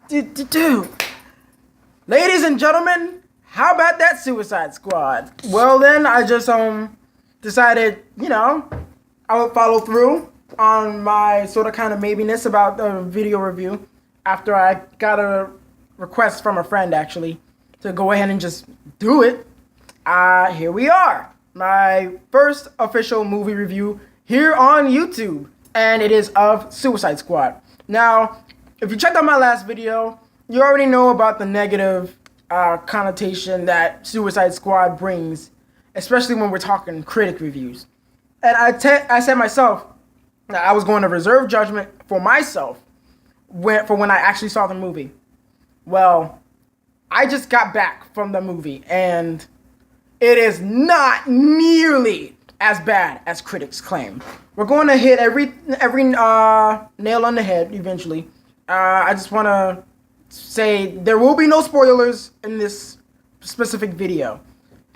Dude. Ladies and gentlemen, how about that Suicide Squad? Well then, I just decided, I would follow through on my sort of kind of maybiness about the video review after I got a request from a friend actually to go ahead and just do it. Here we are. My first official movie review here on YouTube, and it is of Suicide Squad. Now, if you checked out my last video, you already know about the negative connotation that Suicide Squad brings, especially when we're talking critic reviews. And I said myself that I was going to reserve judgment for myself for when I actually saw the movie. Well, I just got back from the movie, and it is not nearly as bad as critics claim. We're going to hit every nail on the head eventually. I just want to say there will be no spoilers in this specific video.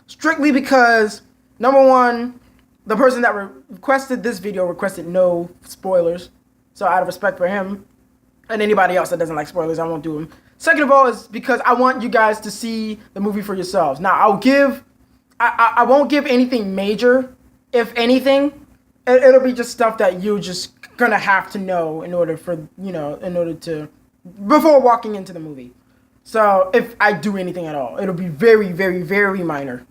Strictly because, number one, the person that requested this video requested no spoilers. So out of respect for him and anybody else that doesn't like spoilers, I won't do them. Second of all is because I want you guys to see the movie for yourselves. Now, I won't give anything major. If anything, it'll be just stuff that you're just gonna have to know in order to before walking into the movie. So if I do anything at all, it'll be very, very, very minor.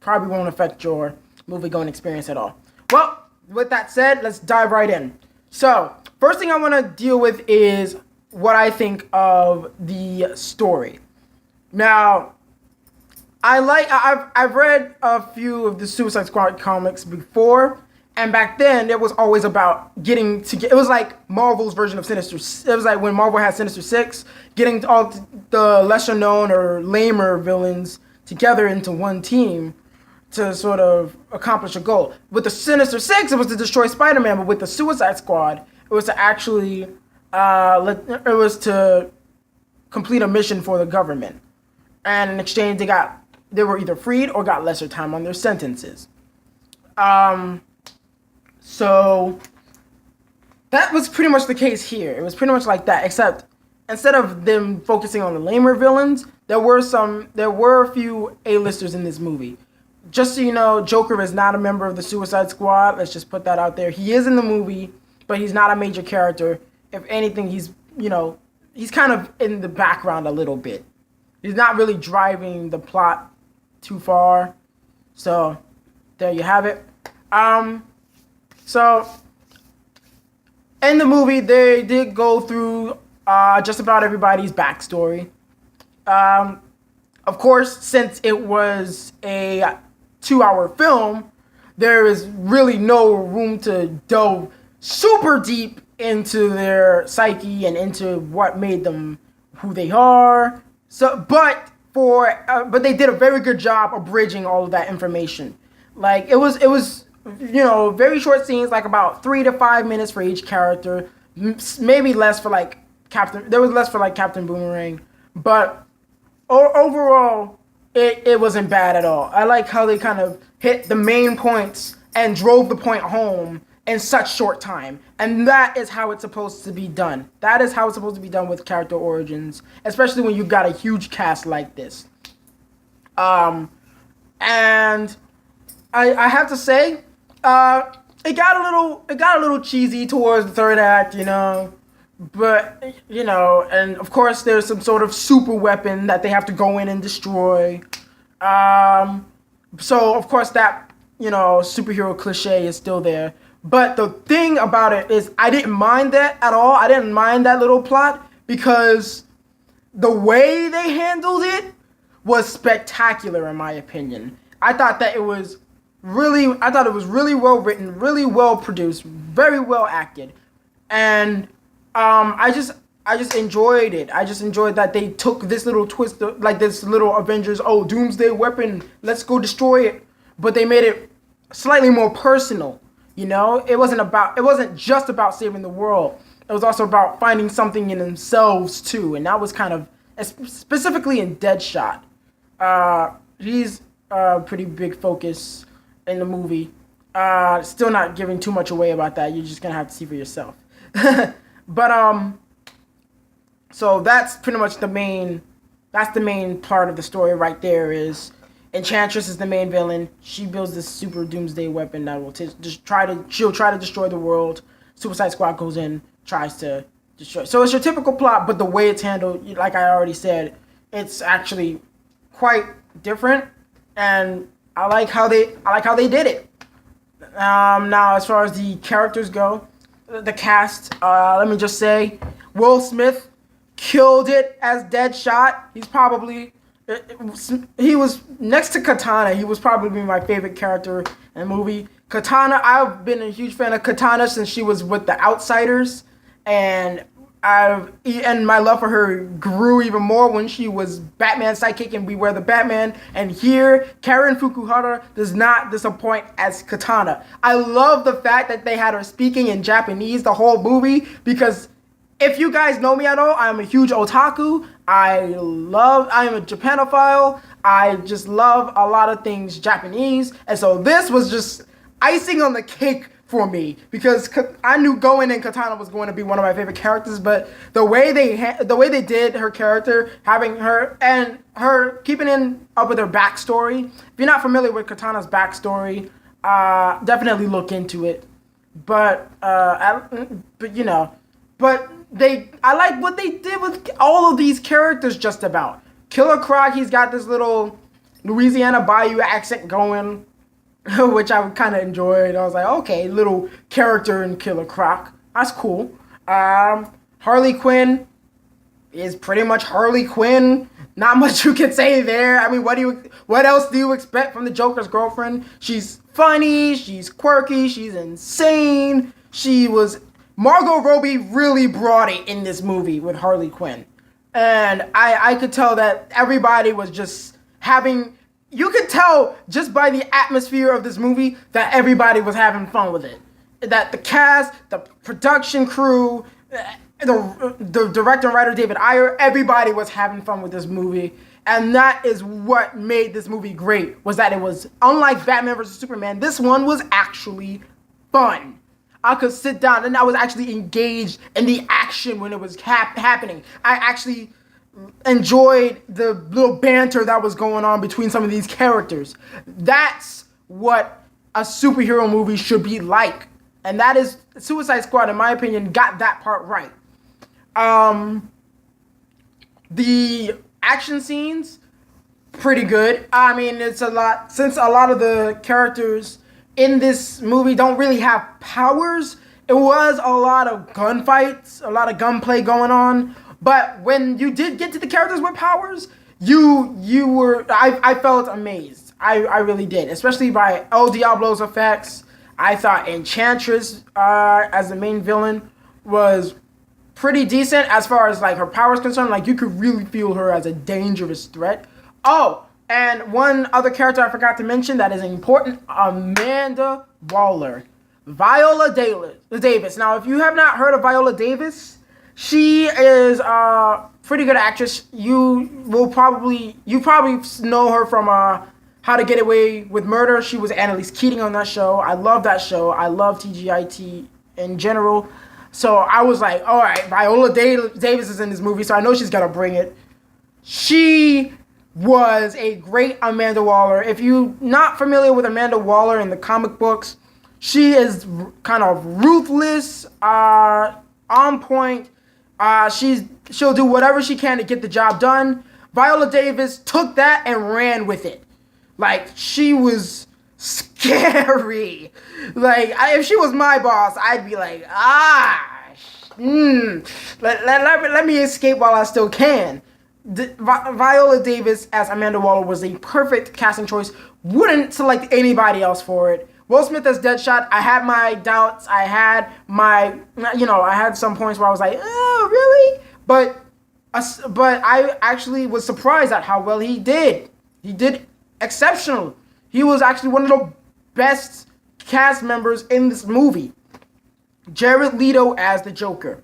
Probably won't affect your movie going experience at all. Well, with that said, let's dive right in. So first thing I want to deal with is what I think of the story. Now, I've read a few of the Suicide Squad comics before, and back then it was always about it was like Marvel's version of Sinister. It was like when Marvel had Sinister Six, getting all the lesser known or lamer villains together into one team to sort of accomplish a goal. With the Sinister Six, it was to destroy Spider-Man, but with the Suicide Squad, it was to actually to complete a mission for the government, and in exchange they were either freed or got lesser time on their sentences. So that was pretty much the case here. It was pretty much like that, except instead of them focusing on the lamer villains, there were a few A-listers in this movie. Just so you know, Joker is not a member of the Suicide Squad. Let's just put that out there. He is in the movie, but he's not a major character. If anything, he's kind of in the background a little bit. He's not really driving the plot too far. So there you have it. So in the movie, they did go through just about everybody's backstory. Of course, since it was a 2-hour film, there is really no room to delve super deep into their psyche and into what made them who they are. So, but they did a very good job of bridging all of that information. Like it was very short scenes, like about 3 to 5 minutes for each character. Maybe less for like Captain. There was less for like Captain Boomerang, but overall, it wasn't bad at all. I like how they kind of hit the main points and drove the point home in such short time. And that is how it's supposed to be done. That is how it's supposed to be done with character origins, especially when you've got a huge cast like this. And I have to say, it got a little cheesy towards the third act, but and of course there's some sort of super weapon that they have to go in and destroy. So of course that superhero cliche is still there. But the thing about it is I didn't mind that at all. I didn't mind that little plot because the way they handled it was spectacular in my opinion. I thought it was really well written, really well produced, very well acted. And I just enjoyed it. I just enjoyed that they took this little twist, like this little Avengers, doomsday weapon, let's go destroy it. But they made it slightly more personal. It wasn't just about saving the world. It was also about finding something in themselves too. And that was kind of, specifically in Deadshot. He's a pretty big focus in the movie. Still not giving too much away about that. You're just gonna have to see for yourself. But So that's pretty much the main. That's the main part of the story right there. Is Enchantress is the main villain. She builds this super doomsday weapon that will just try to. She'll try to destroy the world. Suicide Squad goes in, tries to destroy. So it's your typical plot, but the way it's handled, like I already said, it's actually quite different, and I like how they did it. Now, as far as the characters go, the cast, let me just say, Will Smith killed it as Deadshot. He was next to Katana. He was probably my favorite character in the movie. Katana, I've been a huge fan of Katana since she was with the Outsiders, and my love for her grew even more when she was Batman's sidekick in Beware the Batman. And here, Karen Fukuhara does not disappoint as Katana. I love the fact that they had her speaking in Japanese the whole movie, because if you guys know me at all, I'm a huge otaku. I am a Japanophile. I just love a lot of things Japanese. And so this was just icing on the cake for me, because I knew going in Katana was going to be one of my favorite characters, but the way they did her character, having her and her keeping up with her backstory. If you're not familiar with Katana's backstory, definitely look into it. But I like what they did with all of these characters. Just about Killer Croc, he's got this little Louisiana Bayou accent going, which I kind of enjoyed. I was like, okay, little character in Killer Croc. That's cool. Harley Quinn is pretty much Harley Quinn. Not much you can say there. I mean, what else do you expect from the Joker's girlfriend? She's funny, she's quirky, she's insane. Margot Robbie really brought it in this movie with Harley Quinn. And I could tell that everybody was just having... You could tell just by the atmosphere of this movie that everybody was having fun with it. That the cast, the production crew, the director and writer David Ayer, everybody was having fun with this movie. And that is what made this movie great, was that it was, unlike Batman vs. Superman, this one was actually fun. I could sit down and I was actually engaged in the action when it was happening. I actually enjoyed the little banter that was going on between some of these characters. That's what a superhero movie should be like. And that is, Suicide Squad, in my opinion, got that part right. The action scenes, pretty good. I mean, it's a lot, since a lot of the characters in this movie don't really have powers, it was a lot of gunfights, a lot of gunplay going on. But when you did get to the characters with powers, I felt amazed. I really did, especially by El Diablo's effects. I thought Enchantress as the main villain was pretty decent as far as like her powers concerned. Like, you could really feel her as a dangerous threat. Oh, and one other character I forgot to mention that is important: Amanda Waller, Viola Davis. Now, if you have not heard of Viola Davis, she is a pretty good actress. You probably know her from How to Get Away with Murder. She was Annalise Keating on that show. I love that show. I love TGIT in general. So I was like, all right, Viola Davis is in this movie, so I know she's gonna bring it. She was a great Amanda Waller. If you're not familiar with Amanda Waller in the comic books, she is kind of ruthless, on point. She'll do whatever she can to get the job done. Viola Davis took that and ran with it. Like, she was scary. Like, if she was my boss, I'd be like, let me escape while I still can. Viola Davis as Amanda Waller was a perfect casting choice. Wouldn't select anybody else for it. Will Smith as Deadshot, I had my doubts. I had some points where I was like, oh, really? But I actually was surprised at how well he did. He did exceptional. He was actually one of the best cast members in this movie. Jared Leto as the Joker.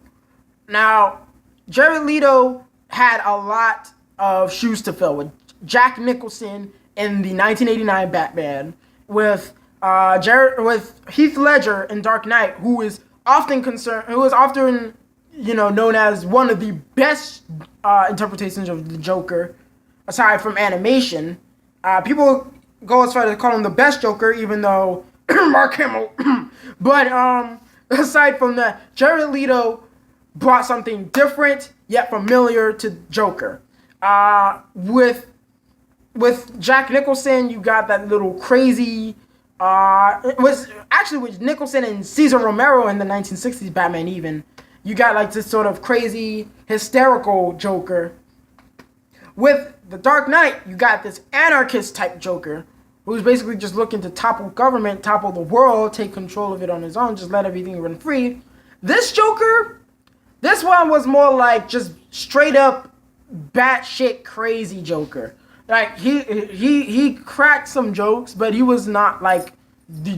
Now, Jared Leto had a lot of shoes to fill with Jack Nicholson in the 1989 Batman, with Heath Ledger in Dark Knight, who is often known as one of the best interpretations of the Joker, aside from animation. People go as far as to call him the best Joker, even though Mark Hamill. But aside from that, Jared Leto brought something different yet familiar to Joker. With Jack Nicholson, you got that little crazy. It was actually with Nicholson and Cesar Romero in the 1960s Batman. Even you got like this sort of crazy, hysterical Joker. With the Dark Knight, you got this anarchist type Joker, who's basically just looking to topple government, topple the world, take control of it on his own, just let everything run free. This Joker, this one was more like just straight up batshit crazy Joker. Like he cracked some jokes, but he was not like the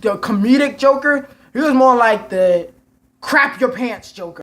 comedic Joker. He was more like the crap your pants Joker.